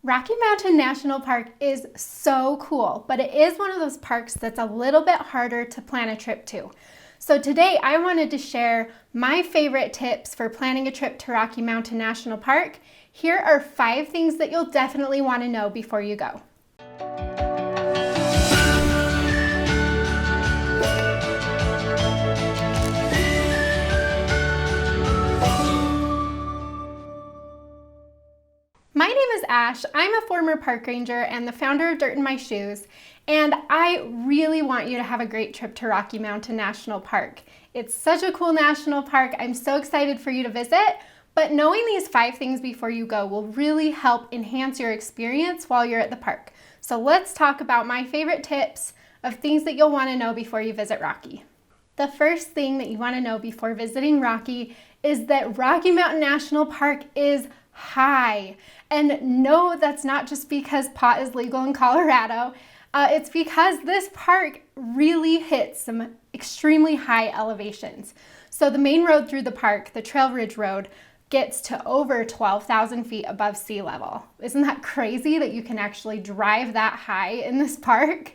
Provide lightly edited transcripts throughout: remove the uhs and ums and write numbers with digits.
Rocky Mountain National Park is so cool, but it is one of those parks that's a little bit harder to plan a trip to. So today I wanted to share my favorite tips for planning a trip to Rocky Mountain National Park. Here are 5 things that you'll definitely want to know before you go. My name is Ash. I'm a former park ranger and the founder of Dirt in My Shoes, and I really want you to have a great trip to Rocky Mountain National Park. It's such a cool national park. I'm so excited for you to visit, but knowing these 5 things before you go will really help enhance your experience while you're at the park. So let's talk about my favorite tips of things that you'll want to know before you visit Rocky. The first thing that you want to know before visiting Rocky is that Rocky Mountain National Park is high. And no, that's not just because pot is legal in Colorado. It's because this park really hits some extremely high elevations. So the main road through the park, the Trail Ridge Road, gets to over 12,000 feet above sea level. Isn't that crazy that you can actually drive that high in this park?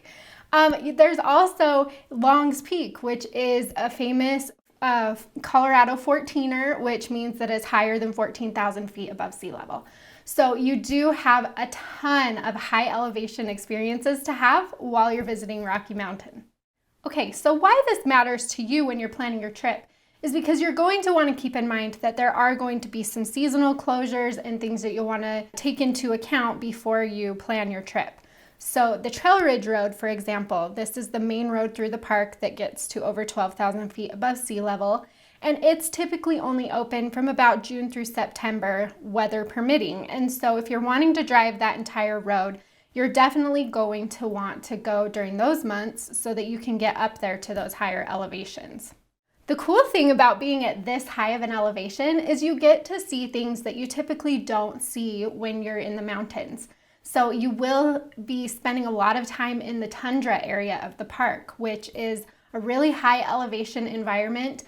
There's also Long's Peak, which is a famous Colorado 14er, which means that it's higher than 14,000 feet above sea level. So you do have a ton of high elevation experiences to have while you're visiting Rocky Mountain. Okay, so why this matters to you when you're planning your trip is because you're going to want to keep in mind that there are going to be some seasonal closures and things that you'll want to take into account before you plan your trip. So the Trail Ridge Road, for example, this is the main road through the park that gets to over 12,000 feet above sea level, and it's typically only open from about June through September, weather permitting. And so if you're wanting to drive that entire road, you're definitely going to want to go during those months so that you can get up there to those higher elevations. The cool thing about being at this high of an elevation is you get to see things that you typically don't see when you're in the mountains. So you will be spending a lot of time in the tundra area of the park, which is a really high elevation environment.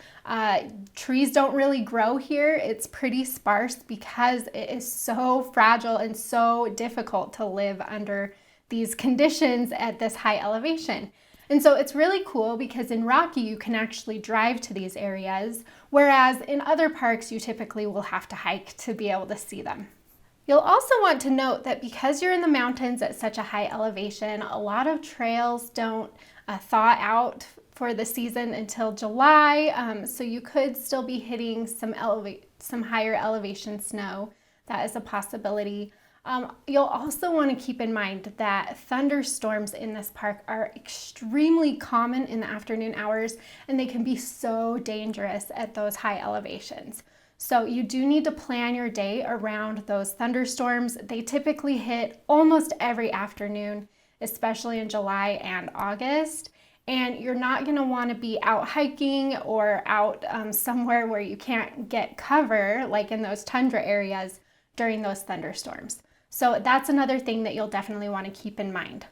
Trees don't really grow here. It's pretty sparse because it is so fragile and so difficult to live under these conditions at this high elevation. And so it's really cool because in Rocky you can actually drive to these areas, whereas in other parks you typically will have to hike to be able to see them. You'll also want to note that because you're in the mountains at such a high elevation, a lot of trails don't thaw out for the season until July, so you could still be hitting some higher elevation snow. That is a possibility. You'll also want to keep in mind that thunderstorms in this park are extremely common in the afternoon hours, and they can be so dangerous at those high elevations. So you do need to plan your day around those thunderstorms. They typically hit almost every afternoon, especially in July and August. And you're not going to want to be out hiking or out somewhere where you can't get cover, like in those tundra areas during those thunderstorms. So that's another thing that you'll definitely want to keep in mind.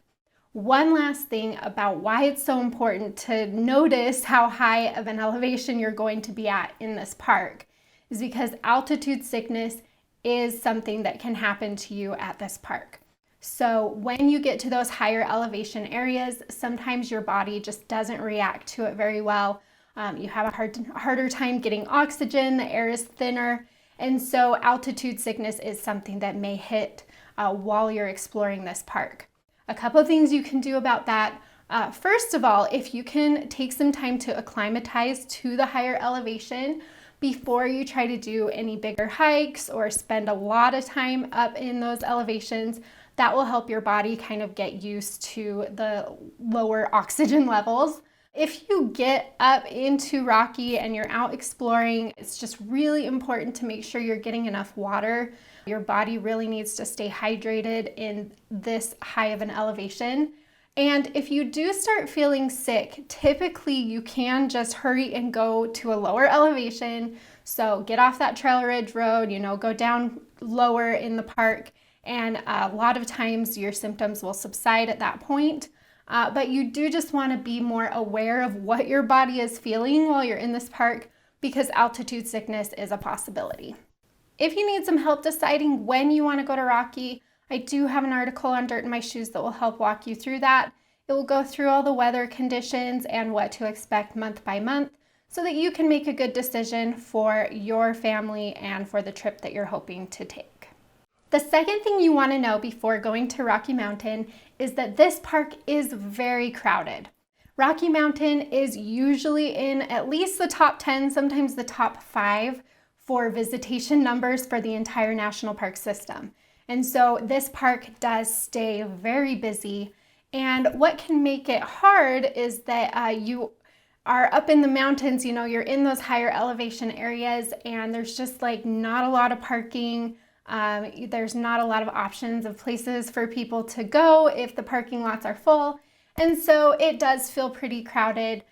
One last thing about why it's so important to notice how high of an elevation you're going to be at in this park is because altitude sickness is something that can happen to you at this park. So when you get to those higher elevation areas, sometimes your body just doesn't react to it very well. You have a harder time getting oxygen, the air is thinner, and so altitude sickness is something that may hit while you're exploring this park. A couple of things you can do about that. First of all, if you can take some time to acclimatize to the higher elevation, before you try to do any bigger hikes or spend a lot of time up in those elevations, that will help your body kind of get used to the lower oxygen levels. If you get up into Rocky and you're out exploring, it's just really important to make sure you're getting enough water. Your body really needs to stay hydrated in this high of an elevation. And if you do start feeling sick, typically you can just hurry and go to a lower elevation. So get off that Trail Ridge Road, go down lower in the park, and a lot of times your symptoms will subside at that point. But you do just want to be more aware of what your body is feeling while you're in this park, because altitude sickness is a possibility. If you need some help deciding when you want to go to Rocky, I do have an article on Dirt in My Shoes that will help walk you through that. It will go through all the weather conditions and what to expect month by month so that you can make a good decision for your family and for the trip that you're hoping to take. The second thing you want to know before going to Rocky Mountain is that this park is very crowded. Rocky Mountain is usually in at least the top 10, sometimes the top 5 for visitation numbers for the entire national park system. And so this park does stay very busy. And what can make it hard is that you are up in the mountains, you're in those higher elevation areas, and there's just like not a lot of parking. There's not a lot of options of places for people to go if the parking lots are full. And so it does feel pretty crowded.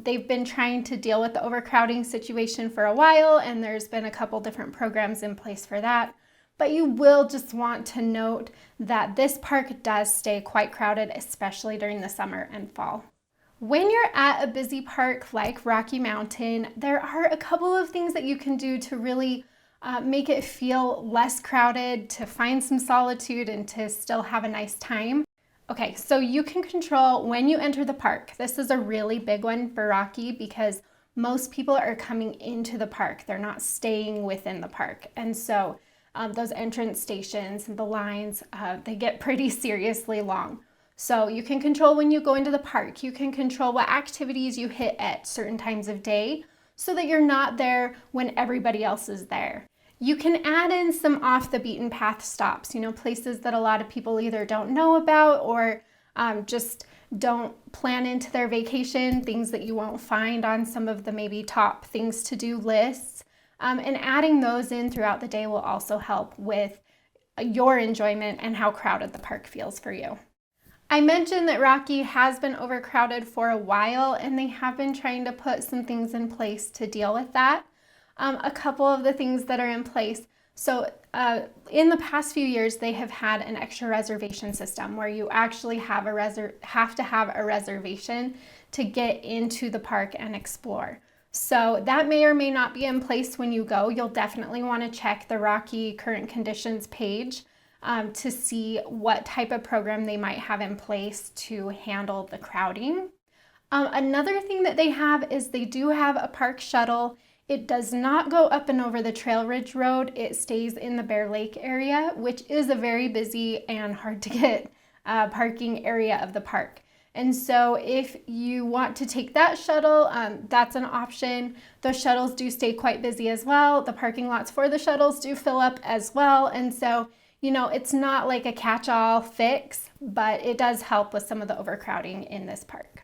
They've been trying to deal with the overcrowding situation for a while, and there's been a couple different programs in place for that. But you will just want to note that this park does stay quite crowded, especially during the summer and fall. When you're at a busy park like Rocky Mountain, there are a couple of things that you can do to really make it feel less crowded, to find some solitude and to still have a nice time. Okay, so you can control when you enter the park. This is a really big one for Rocky because most people are coming into the park. They're not staying within the park. And so those entrance stations and the lines, they get pretty seriously long. So you can control when you go into the park. You can control what activities you hit at certain times of day so that you're not there when everybody else is there. You can add in some off the beaten path stops, places that a lot of people either don't know about or just don't plan into their vacation, things that you won't find on some of the maybe top things to do lists. And adding those in throughout the day will also help with your enjoyment and how crowded the park feels for you. I mentioned that Rocky has been overcrowded for a while, and they have been trying to put some things in place to deal with that. A couple of the things that are in place. So in the past few years, they have had an extra reservation system where you actually have to have a reservation to get into the park and explore. So that may or may not be in place when you go. You'll definitely want to check the Rocky current conditions page to see what type of program they might have in place to handle the crowding. Another thing that they have is they do have a park shuttle. It does not go up and over the Trail Ridge Road. It stays in the Bear Lake area, which is a very busy and hard to get parking area of the park. And so if you want to take that shuttle, that's an option. Those shuttles do stay quite busy as well. The parking lots for the shuttles do fill up as well. And so, it's not like a catch-all fix, but it does help with some of the overcrowding in this park.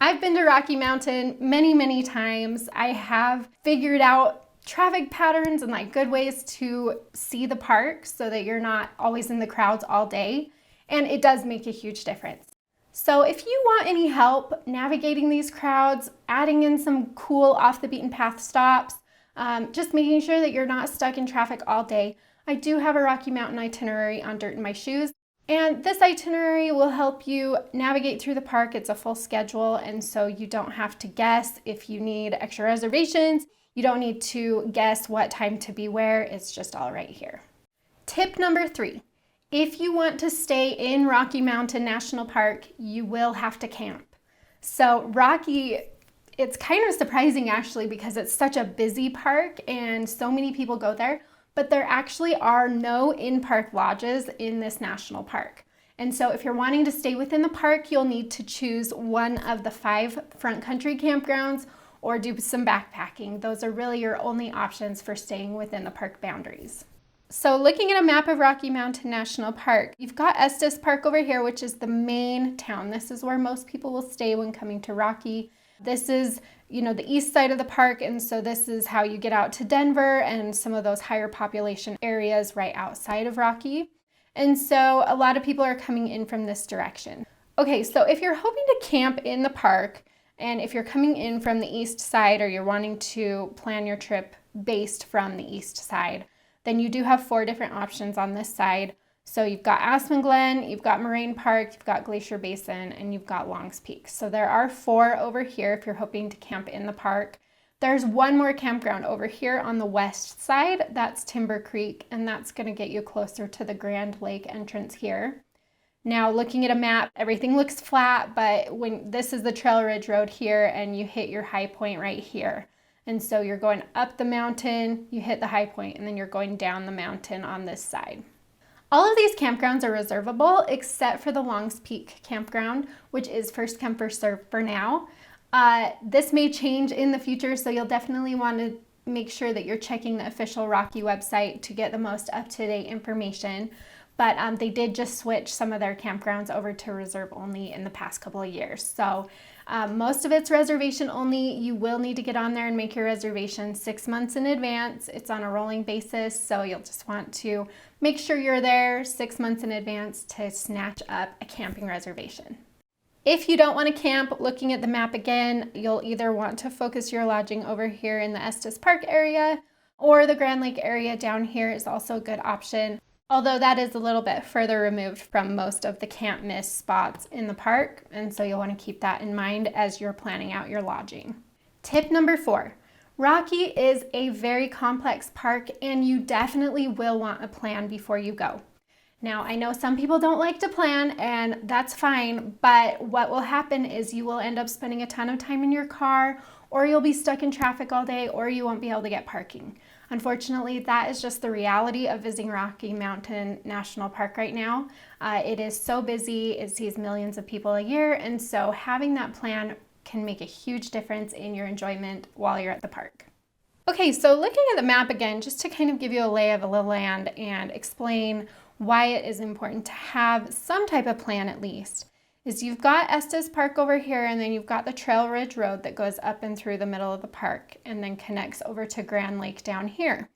I've been to Rocky Mountain many, many times. I have figured out traffic patterns and like good ways to see the park so that you're not always in the crowds all day. And it does make a huge difference. So if you want any help navigating these crowds, adding in some cool off the beaten path stops, just making sure that you're not stuck in traffic all day, I do have a Rocky Mountain itinerary on Dirt in My Shoes. And this itinerary will help you navigate through the park. It's a full schedule, and so you don't have to guess if you need extra reservations. You don't need to guess what time to be where. It's just all right here. Tip number 3. If you want to stay in Rocky Mountain National Park, you will have to camp. So Rocky, it's kind of surprising actually because it's such a busy park and so many people go there. But there actually are no in-park lodges in this national park. And so if you're wanting to stay within the park, you'll need to choose one of the 5 front country campgrounds or do some backpacking. Those are really your only options for staying within the park boundaries. So looking at a map of Rocky Mountain National Park, you've got Estes Park over here, which is the main town. This is where most people will stay when coming to Rocky. This is the east side of the park, and so this is how you get out to Denver and some of those higher population areas right outside of Rocky. And so a lot of people are coming in from this direction. Okay, so if you're hoping to camp in the park, and if you're coming in from the east side or you're wanting to plan your trip based from the east side, then you do have 4 different options on this side. So you've got Aspen Glen, you've got Moraine Park, you've got Glacier Basin, and you've got Longs Peak. So there are 4 over here if you're hoping to camp in the park. There's one more campground over here on the west side. That's Timber Creek, and that's going to get you closer to the Grand Lake entrance here. Now, looking at a map, everything looks flat, but when this is the Trail Ridge Road here, and you hit your high point right here. And so you're going up the mountain, you hit the high point, and then you're going down the mountain on this side. All of these campgrounds are reservable except for the Longs Peak campground, which is first come, first served for now. This may change in the future, so you'll definitely want to make sure that you're checking the official Rocky website to get the most up-to-date information. But they did just switch some of their campgrounds over to reserve only in the past couple of years. So most of it's reservation only. You will need to get on there and make your reservation 6 months in advance. It's on a rolling basis, so you'll just want to make sure you're there 6 months in advance to snatch up a camping reservation. If you don't want to camp, looking at the map again, you'll either want to focus your lodging over here in the Estes Park area, or the Grand Lake area down here is also a good option. Although that is a little bit further removed from most of the can't miss spots in the park, and so you'll want to keep that in mind as you're planning out your lodging. Tip number 4, Rocky is a very complex park, and you definitely will want a plan before you go. Now, I know some people don't like to plan, and that's fine, but what will happen is you will end up spending a ton of time in your car, or you'll be stuck in traffic all day, or you won't be able to get parking. Unfortunately, that is just the reality of visiting Rocky Mountain National Park right now. It is so busy, it sees millions of people a year, and so having that plan can make a huge difference in your enjoyment while you're at the park. Okay, so looking at the map again, just to kind of give you a lay of the land and explain why it is important to have some type of plan at least, is you've got Estes Park over here, and then you've got the Trail Ridge Road that goes up and through the middle of the park and then connects over to Grand Lake down here.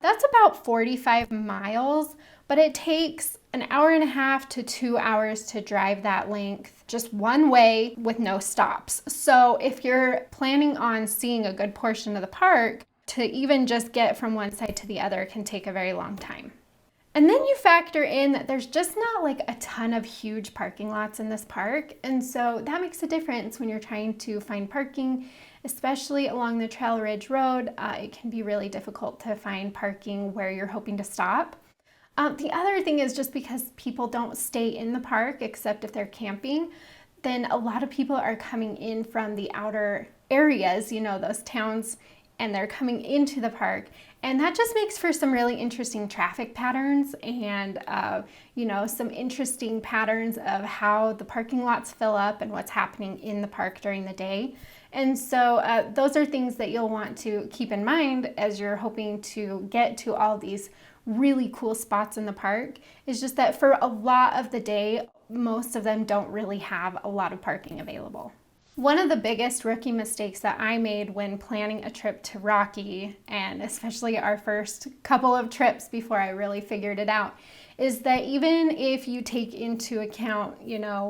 That's about 45 miles, but it takes an hour and a half to 2 hours to drive that length just one way with no stops. So if you're planning on seeing a good portion of the park, to even just get from one side to the other can take a very long time. And then you factor in that there's just not like a ton of huge parking lots in this park. And so that makes a difference when you're trying to find parking, especially along the Trail Ridge Road. It can be really difficult to find parking where you're hoping to stop. The other thing is just because people don't stay in the park, except if they're camping, then a lot of people are coming in from the outer areas, you know, those towns, and they're coming into the park. And that just makes for some really interesting traffic patterns and, some interesting patterns of how the parking lots fill up and what's happening in the park during the day. And so those are things that you'll want to keep in mind as you're hoping to get to all these really cool spots in the park. It's just that for a lot of the day, most of them don't really have a lot of parking available. One of the biggest rookie mistakes that I made when planning a trip to Rocky, and especially our first couple of trips before I really figured it out, is that even if you take into account,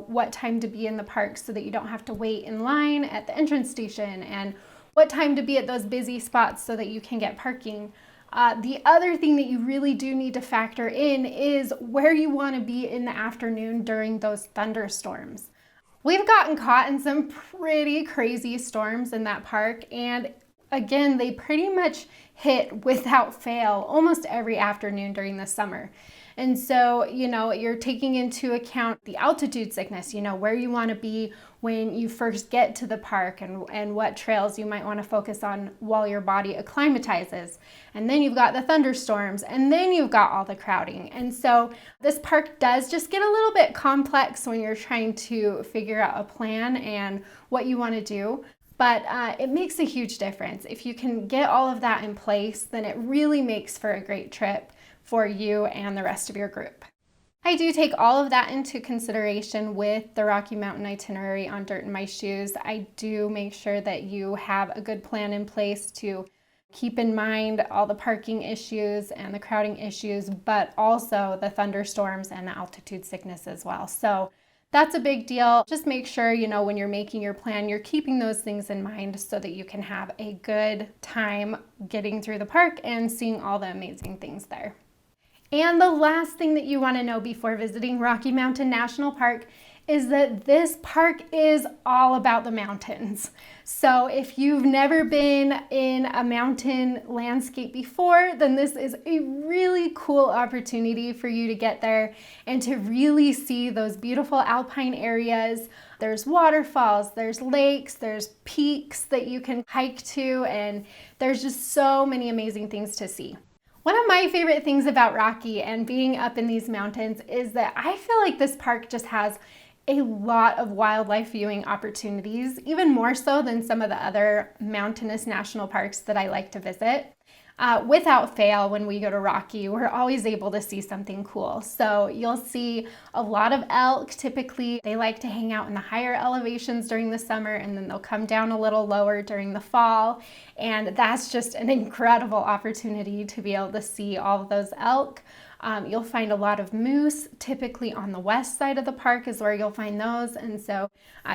what time to be in the park so that you don't have to wait in line at the entrance station and what time to be at those busy spots so that you can get parking, the other thing that you really do need to factor in is where you want to be in the afternoon during those thunderstorms. We've gotten caught in some pretty crazy storms in that park, and again, they pretty much hit without fail almost every afternoon during the summer. And so, you're taking into account the altitude sickness, where you want to be when you first get to the park and what trails you might want to focus on while your body acclimatizes. And then you've got the thunderstorms, and then you've got all the crowding. And so this park does just get a little bit complex when you're trying to figure out a plan and what you want to do. But it makes a huge difference. If you can get all of that in place, then it really makes for a great trip for you and the rest of your group. I do take all of that into consideration with the Rocky Mountain itinerary on Dirt in My Shoes. I do make sure that you have a good plan in place to keep in mind all the parking issues and the crowding issues, but also the thunderstorms and the altitude sickness as well. So that's a big deal. Just make sure, when you're making your plan, you're keeping those things in mind so that you can have a good time getting through the park and seeing all the amazing things there. And the last thing that you want to know before visiting Rocky Mountain National Park is that this park is all about the mountains. So if you've never been in a mountain landscape before, then this is a really cool opportunity for you to get there and to really see those beautiful alpine areas. There's waterfalls, there's lakes, there's peaks that you can hike to, and there's just so many amazing things to see. One of my favorite things about Rocky and being up in these mountains is that I feel like this park just has a lot of wildlife viewing opportunities, even more so than some of the other mountainous national parks that I like to visit. Without fail, when we go to Rocky, we're always able to see something cool. So you'll see a lot of elk. Typically, they like to hang out in the higher elevations during the summer, and then they'll come down a little lower during the fall. And that's just an incredible opportunity to be able to see all of those elk. You'll find a lot of moose. Typically on the west side of the park is where you'll find those. And so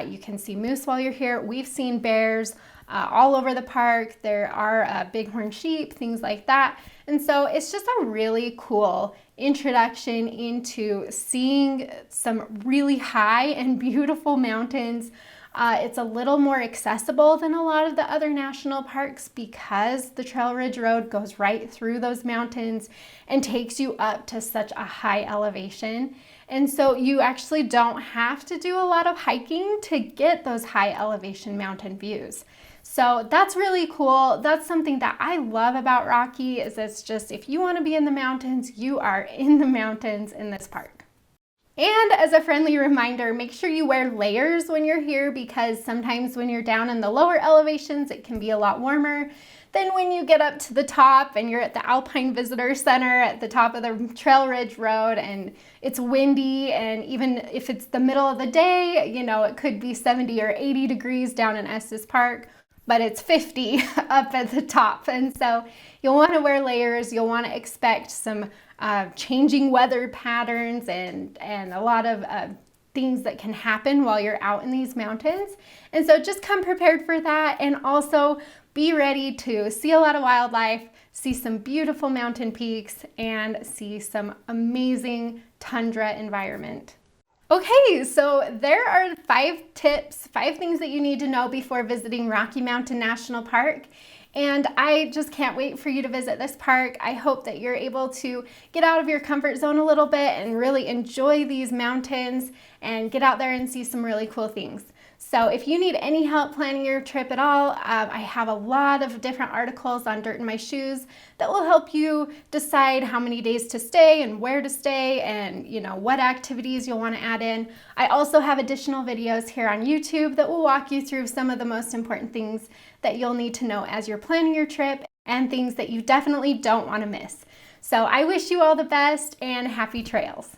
you can see moose while you're here. We've seen bears all over the park. There are bighorn sheep, things like that. And so it's just a really cool introduction into seeing some really high and beautiful mountains. It's a little more accessible than a lot of the other national parks because the Trail Ridge Road goes right through those mountains and takes you up to such a high elevation. And so you actually don't have to do a lot of hiking to get those high elevation mountain views. So that's really cool. That's something that I love about Rocky is it's just, if you want to be in the mountains, you are in the mountains in this park. And as a friendly reminder, make sure you wear layers when you're here because sometimes when you're down in the lower elevations, it can be a lot warmer than when you get up to the top and you're at the Alpine Visitor Center at the top of the Trail Ridge Road and it's windy, and even if it's the middle of the day, you know, it could be 70 or 80 degrees down in Estes Park, but it's 50 up at the top. And so you'll want to wear layers. You'll want to expect some changing weather patterns and a lot of things that can happen while you're out in these mountains. And so just come prepared for that, and also be ready to see a lot of wildlife, see some beautiful mountain peaks, and see some amazing tundra environment. Okay, so there are 5 tips, 5 things that you need to know before visiting Rocky Mountain National Park. And I just can't wait for you to visit this park. I hope that you're able to get out of your comfort zone a little bit and really enjoy these mountains and get out there and see some really cool things. So if you need any help planning your trip at all, I have a lot of different articles on Dirt in My Shoes that will help you decide how many days to stay and where to stay and, you know, what activities you'll want to add in. I also have additional videos here on YouTube that will walk you through some of the most important things that you'll need to know as you're planning your trip and things that you definitely don't want to miss. So I wish you all the best and happy trails.